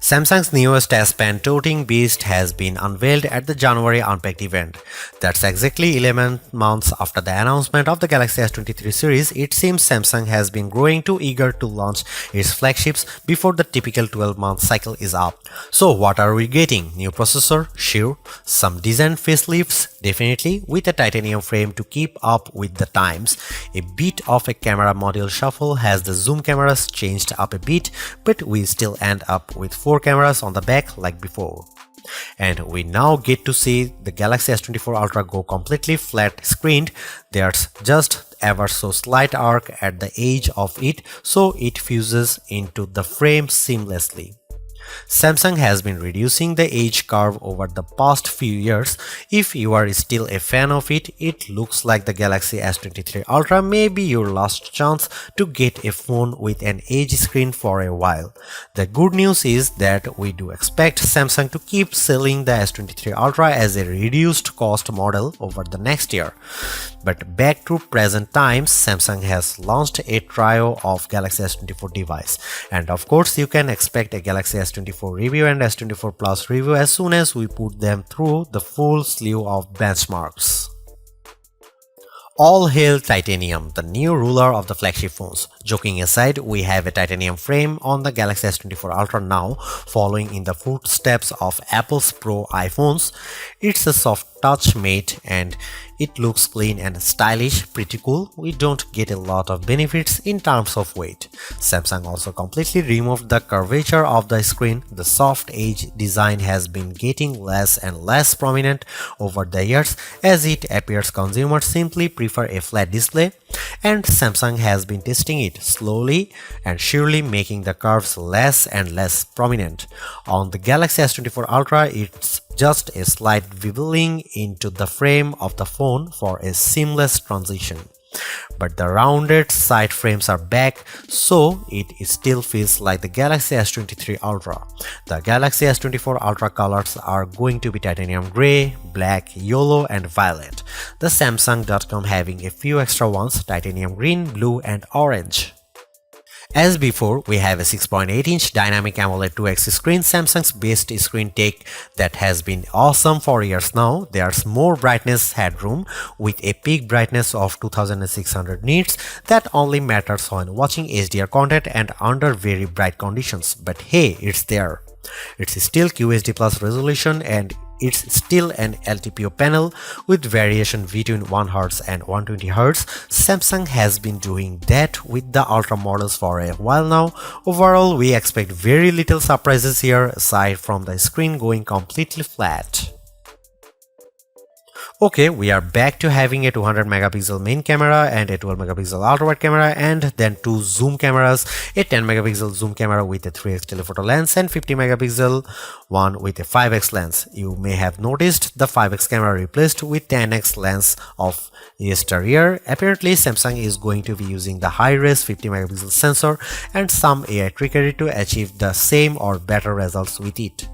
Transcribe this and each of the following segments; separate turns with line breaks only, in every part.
Samsung's newest S Pen toting beast has been unveiled at the January Unpacked event. That's exactly 11 months after the announcement of the Galaxy S23 series. It seems Samsung has been growing too eager to launch its flagships before the typical 12-month cycle is up. So what are we getting? New processor? Sure. Some decent facelifts? Definitely, with a titanium frame to keep up with the times. A bit of a camera module shuffle has the zoom cameras changed up a bit, but we still end up with 4 cameras on the back like before. And we now get to see the Galaxy S24 Ultra go completely flat screened. There's just ever so slight arc at the edge of it, so it fuses into the frame seamlessly. Samsung has been reducing the edge curve over the past few years. If you are still a fan of it, it looks like the Galaxy S23 Ultra may be your last chance to get a phone with an edge screen for a while. The good news is that we do expect Samsung to keep selling the S23 Ultra as a reduced cost model over the next year. But back to present times, Samsung has launched a trio of Galaxy S24 device, and of course you can expect a Galaxy S24 review and S24 Plus review as soon as we put them through the full slew of benchmarks. All hail titanium, the new ruler of the flagship phones. Joking aside, we have a titanium frame on the Galaxy S24 Ultra now, following in the footsteps of Apple's Pro iPhones. It's a soft touch mate and it looks clean and stylish, pretty cool. We don't get a lot of benefits in terms of weight. Samsung also completely removed the curvature of the screen. The soft edge design has been getting less and less prominent over the years as it appears consumers simply prefer a flat display, and Samsung has been testing it slowly and surely, making the curves less and less prominent. On the Galaxy S24 Ultra, it's just a slight wiggling into the frame of the phone for a seamless transition. But the rounded side frames are back, so it still feels like the Galaxy S23 Ultra. The Galaxy S24 Ultra colors are going to be titanium grey, black, yellow and violet. The Samsung.com having a few extra ones: titanium green, blue and orange. As before, we have a 6.8-inch dynamic AMOLED 2X screen, Samsung's best screen tech that has been awesome for years now. There's more brightness headroom with a peak brightness of 2600 nits that only matters when watching HDR content and under very bright conditions. But hey, it's there. It's still QHD plus resolution and it's still an LTPO panel with variation between 1Hz and 120Hz. Samsung has been doing that with the Ultra models for a while now. Overall, we expect very little surprises here aside from the screen going completely flat. Okay, we are back to having a 200 megapixel main camera and a 12 megapixel ultra-wide camera, and then 2 zoom cameras, a 10 megapixel zoom camera with a 3x telephoto lens and 50 megapixel one with a 5x lens. You may have noticed the 5x camera replaced with 10x lens of yesteryear. Apparently, Samsung is going to be using the high-res 50 megapixel sensor and some AI trickery to achieve the same or better results with it.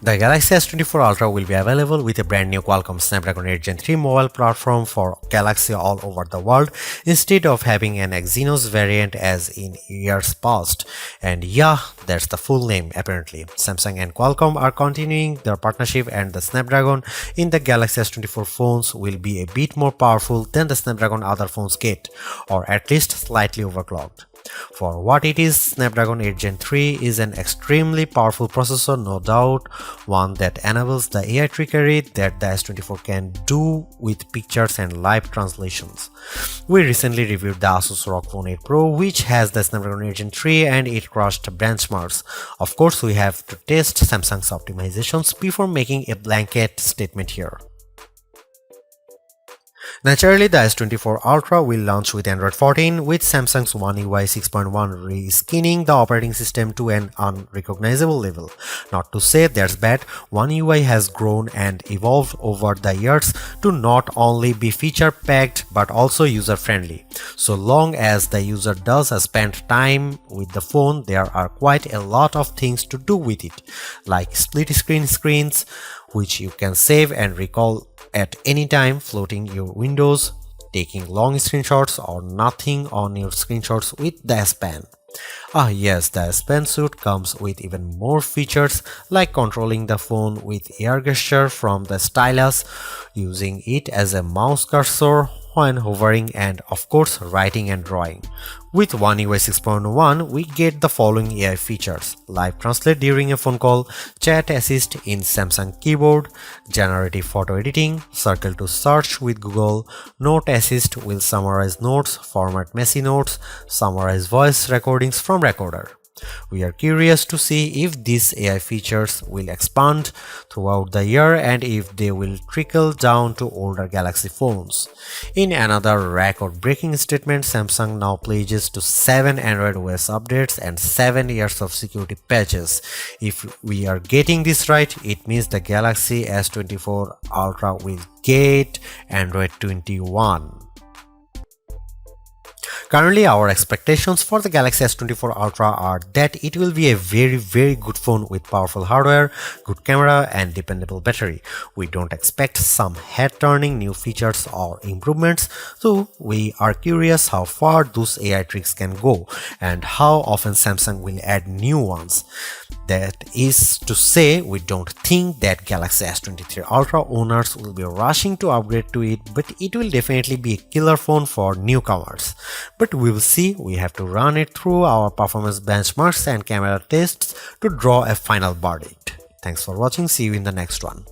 The Galaxy S24 Ultra will be available with a brand new Qualcomm Snapdragon 8 Gen 3 mobile platform for Galaxy all over the world instead of having an Exynos variant as in years past. And yeah, that's the full name apparently. Samsung and Qualcomm are continuing their partnership, and the Snapdragon in the Galaxy S24 phones will be a bit more powerful than the Snapdragon other phones get, or at least slightly overclocked. For what it is, Snapdragon 8 Gen 3 is an extremely powerful processor, no doubt, one that enables the AI trickery that the S24 can do with pictures and live translations. We recently reviewed the Asus ROG Phone 8 Pro, which has the Snapdragon 8 Gen 3, and it crushed benchmarks. Of course, we have to test Samsung's optimizations before making a blanket statement here. Naturally, the S24 Ultra will launch with Android 14, with Samsung's One UI 6.1 reskinning the operating system to an unrecognizable level. Not to say that's bad, One UI has grown and evolved over the years to not only be feature-packed but also user-friendly. So long as the user does spend time with the phone, there are quite a lot of things to do with it, like split-screen screens, which you can save and recall at any time, floating your windows, taking long screenshots or nothing on your screenshots with the S Pen. Ah yes, the S Pen suit comes with even more features like controlling the phone with air gesture from the stylus, using it as a mouse cursor when hovering, and of course writing and drawing. With One UI 6.1 we get the following AI features: Live Translate during a phone call, Chat Assist in Samsung Keyboard, Generative Photo Editing, Circle to Search with Google, Note Assist will summarize notes, format messy notes, summarize voice recordings from recorder. We are curious to see if these AI features will expand throughout the year and if they will trickle down to older Galaxy phones. In another record-breaking statement, Samsung now pledges to 7 Android OS updates and 7 years of security patches. If we are getting this right, it means the Galaxy S24 Ultra will get Android 21. Currently, our expectations for the Galaxy S24 Ultra are that it will be a very good phone with powerful hardware, good camera and dependable battery. We don't expect some head-turning new features or improvements, so we are curious how far those AI tricks can go and how often Samsung will add new ones. That is to say, we don't think that Galaxy S23 Ultra owners will be rushing to upgrade to it, but it will definitely be a killer phone for newcomers. But we will see, we have to run it through our performance benchmarks and camera tests to draw a final verdict. Thanks for watching, see you in the next one.